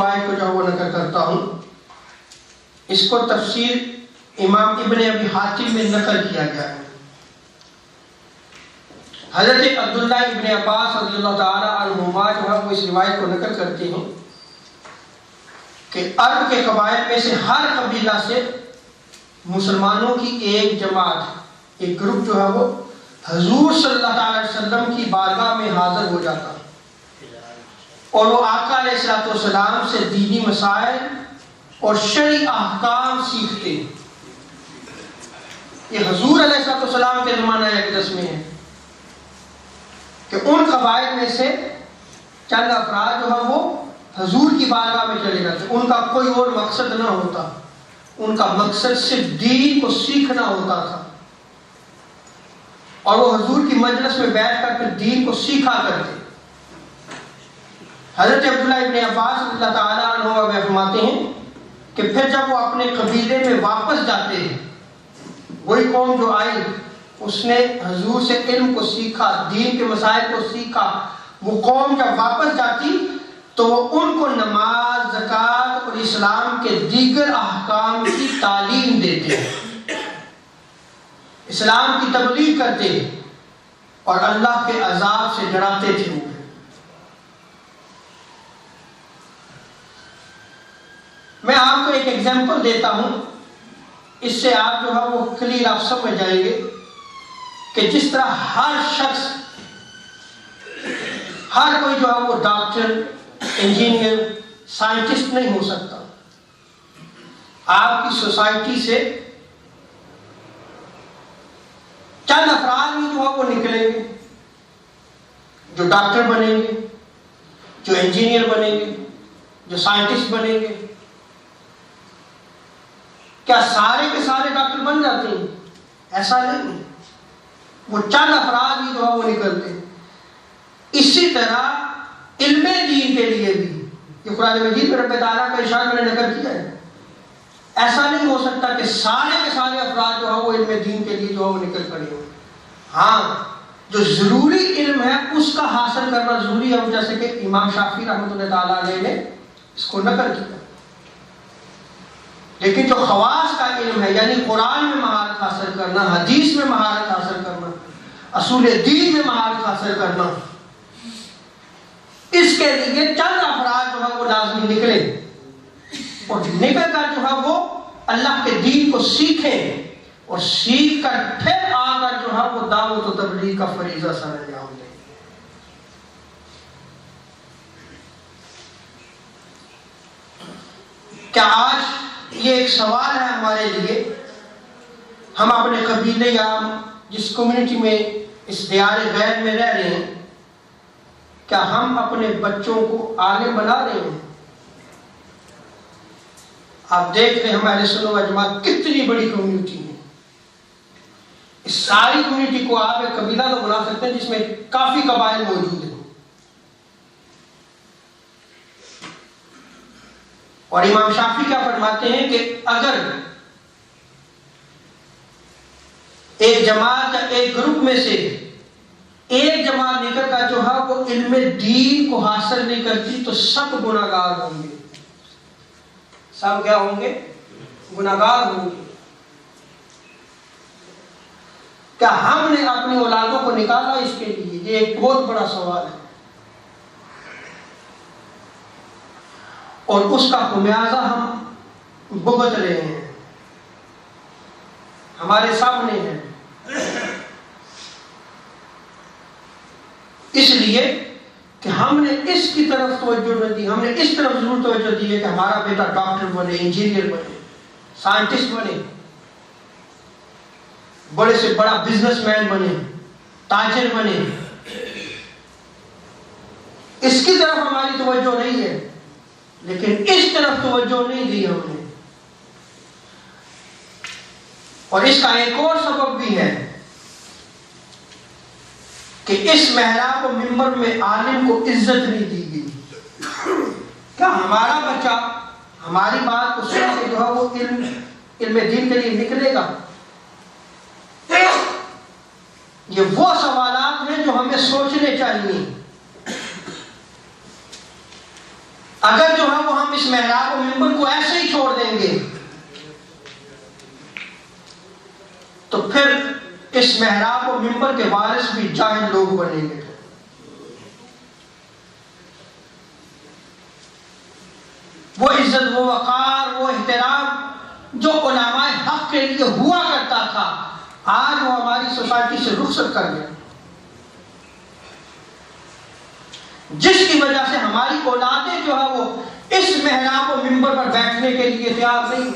روایت کو جو وہ نقل کرتا ہوں، اس کو تفسیر امام ابن ابی حاتم میں نقل کیا گیا ہے۔ حضرت عبداللہ ابن عباس رضی اللہ تعالی عنہما جو ہے وہ اس روایت کو نقل کرتے ہیں کہ عرب کے قبائل میں سے ہر قبیلہ سے مسلمانوں کی ایک جماعت، ایک گروپ جو ہے وہ حضور صلی اللہ علیہ وسلم کی بارگاہ میں حاضر ہو جاتا اور وہ آقا علیہ الصلوۃ والسلام سے دینی مسائل اور شرعی احکام سیکھتے۔ یہ حضور علیہ الصلوۃ والسلام کے زمانہ اقدس میں ہے کہ ان قبائل میں سے چند افراد جو ہے وہ حضور کی بارگاہ میں چلے جاتے، ان کا کوئی اور مقصد نہ ہوتا، ان کا مقصد صرف دین کو سیکھنا ہوتا تھا، اور وہ حضور کی مجلس میں بیٹھ کر پھر دین کو سیکھا کرتے۔ حضرت عبداللہ ابن عباس رضی اللہ تعالیٰ عنہ فرماتے ہیں کہ پھر جب وہ اپنے قبیلے میں واپس جاتے ہیں، وہی قوم جو آئی اس نے حضور سے علم کو سیکھا، دین کے مسائل کو سیکھا، وہ قوم جب واپس جاتی تو وہ ان کو نماز، زکوٰۃ اور اسلام کے دیگر احکام کی تعلیم دیتے، اسلام کی تبلیغ کرتے اور اللہ کے عذاب سے ڈراتے تھے۔ میں آپ کو ایک ایگزامپل دیتا ہوں، اس سے آپ جو ہے وہ کلیئر آپ سمجھ جائیں گے کہ جس طرح ہر شخص، ہر کوئی جو ہے وہ ڈاکٹر، انجینئر، سائنٹسٹ نہیں ہو سکتا۔ آپ کی سوسائٹی سے چند افراد ہی جو ہے وہ نکلیں گے جو ڈاکٹر بنیں گے، جو انجینئر بنیں گے، جو سائنٹسٹ بنیں گے۔ کیا سارے کے سارے ڈاکٹر بن جاتے ہیں؟ ایسا نہیں، وہ چند افراد ہی جو ہے وہ نکلتے ہیں۔ اسی طرح علم دین کے لیے بھی یہ قرآن مجید میں رب تعالیٰ کا ارشاد میں نے نقل کیا ہے، ایسا نہیں ہو سکتا کہ سارے کے سارے افراد جو ہے وہ علم دین کے لیے جو ہے وہ نکل پڑے ہوں۔ ہاں، جو ضروری علم ہے اس کا حاصل کرنا ضروری ہے، جیسے کہ امام شافعی رحمۃ اللہ تعالیٰ علیہ نے اس کو نقل کیا۔ لیکن جو خواص کا علم ہے، یعنی قرآن میں مہارت حاصل کرنا، حدیث میں مہارت حاصل کرنا، اصول دین میں مہارت حاصل کرنا، اس کے لیے چند افراد جو ہے وہ لازمی نکلے اور نکل کر جو ہے وہ اللہ کے دین کو سیکھیں اور سیکھ کر پھر آ کر جو ہے وہ دعوت و تبلیغ کا فریضہ سر انجام دیں۔ کیا آج یہ ایک سوال ہے ہمارے لیے، ہم اپنے قبیلے یا جس کمیونٹی میں اس دیار غیب میں رہ رہے ہیں، کیا ہم اپنے بچوں کو عالم بنا رہے ہیں؟ آپ دیکھ رہے ہیں ہمارے سنت و جماعت کتنی بڑی کمیونٹی ہے۔ اس ساری کمیونٹی کو آپ ایک قبیلہ تو بنا سکتے ہیں جس میں کافی قبائل موجود ہیں، اور امام شافعی کیا فرماتے ہیں کہ اگر ایک جماعت یا ایک گروپ میں سے ایک جماعت نکل کر جو ہے وہ علم دین کو حاصل نہیں کرتی تو سب گناہگار ہوں گے۔ سب کیا ہوں گے؟ گناہگار ہوں گے۔ کیا ہم نے اپنی اولادوں کو نکالا اس کے لیے؟ یہ ایک بہت بڑا سوال ہے، اور اس کا خمیازہ ہم بھگت رہے ہیں، ہمارے سامنے ہے۔ اس لیے کہ ہم نے اس کی طرف توجہ نہ دی، ہم نے اس طرف ضرور توجہ دی ہے کہ ہمارا بیٹا ڈاکٹر بنے، انجینئر بنے، سائنٹسٹ بنے، بڑے سے بڑا بزنس مین بنے، تاجر بنے۔ اس کی طرف ہماری توجہ نہیں ہے، لیکن اس طرف توجہ نہیں دی ہم نے۔ اور اس کا ایک اور سبب بھی ہے کہ اس محراب و منبر میں عالم کو عزت نہیں دی گئی۔ کیا ہمارا بچہ ہماری بات کو سن کے جو ہے وہ علم دین کے لیے نکلے گا؟ یہ وہ سوالات ہیں جو ہمیں سوچنے چاہیے۔ اگر جو ہے وہ ہم اس محراب و منبر کو ایسے ہی چھوڑ دیں گے تو پھر اس محراب و منبر کے وارث بھی جاہل لوگ بنیں گے. وہ عزت، وہ وقار، وہ احترام جو علماء حق کے لیے ہوا کرتا تھا آج وہ ہماری سوسائٹی سے رخصت کر گیا، جس کی وجہ سے ہماری اولادیں جو ہے وہ اس محراب و منبر پر بیٹھنے کے لیے تیار نہیں.